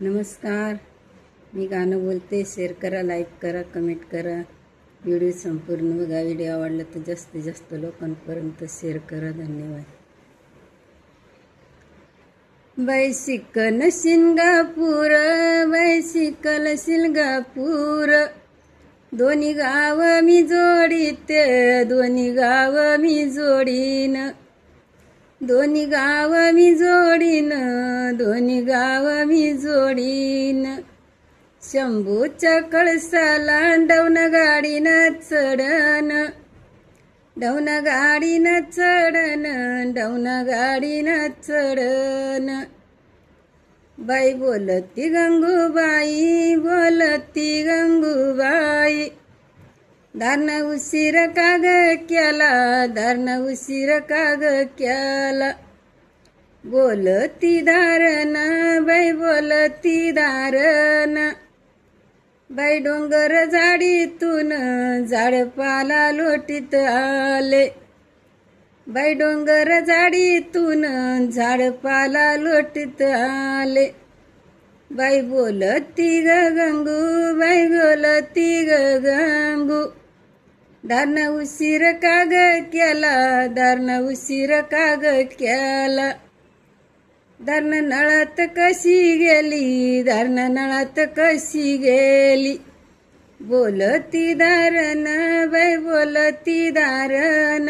नमस्कार. मी गाणं बोलते. शेअर करा, लाईक करा, कमेंट करा. व्हिडिओ संपूर्ण बघा. व्हिडिओ आवडला तर जास्तीत जास्त लोकांपर्यंत शेअर करा. धन्यवाद. बायसिकल सिंगापूर, बायसिकल सिंगापूर, दोन्ही गाव मी जोडीते, दोन्ही गाव मी जोडीन, दोन्ही गाव मी जोडीन, दोन्ही गाव मी जोडीन. शंभूच्या कळसाला डवण गाडीनं चढन, डवण गाडीनं चढन, डवण गाडीनं चढन. बाई बोलती गंगूबाई, बोलती गंगूबाई, दारण उशीर का ग केला, दारण उशीर का ग केला. बोलती दारण, बाई बोलती दारण, बाई डोंगर झाडीतून झाडपाला लोटीत आले, बाई डोंगर झाडीतून झाडपाला लोटीत आले. बाई बोलती ग गंगू, बाई बोलती ग गंगू, दारण उशीर का ग केला, दारण उशीर का ग केला. दारण नळात कशी गेली, दारण नळात कशी गेली. बोलती दारण, बाई बोलती दारण,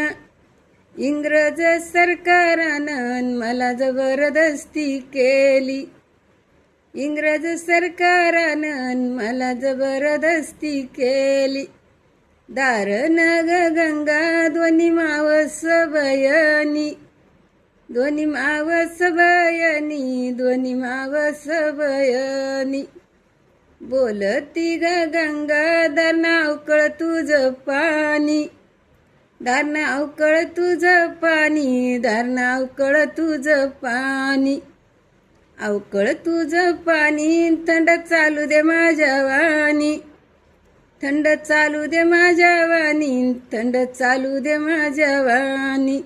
इंग्रज सरकारानं मला जबरदस्ती केली, इंग्रज सरकारानं मला जबरदस्ती केली. दारण ग गंगा, दोन्ही मावस बयनी, दोन्ही मावस बयनी, दोन्ही मावस बयनी. बोलती ग गंगा, दारण अवकळ तुझं पाणी, दारण अवकळ तुझं पाणी, दारण अवकळ तुझं पाणी. अवकळ तुझं पाणी, थंड चालू दे माझ्या वाणी, थंड चालू दे माझ्या वाणी, थंड चालू दे माझ्या वाणी.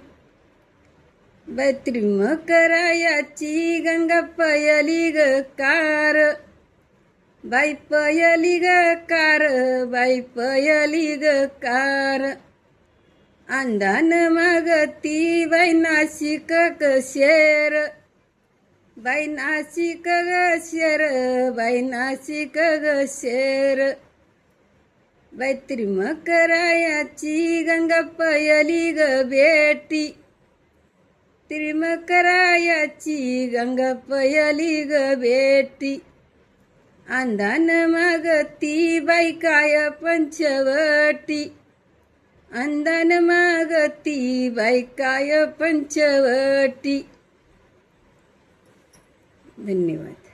बाई त्रिमकरायाची गंगा पयली ग कार, बाई पयली ग कार, बाई पयली ग कार. अंधान मागती बाई नाशिक ग शेर, बाई नाशिक ग शेर, बाई नाशिक ग शेर. बाई त्रिमकरायाची गंगा पयली ग बेटी, त्रिमकरायाची गंगा पयली ग बेटी. अंधान मागती बाई काय पंचवटी, अंधान मागती बाई काय पंचवटी. धन्यवाद.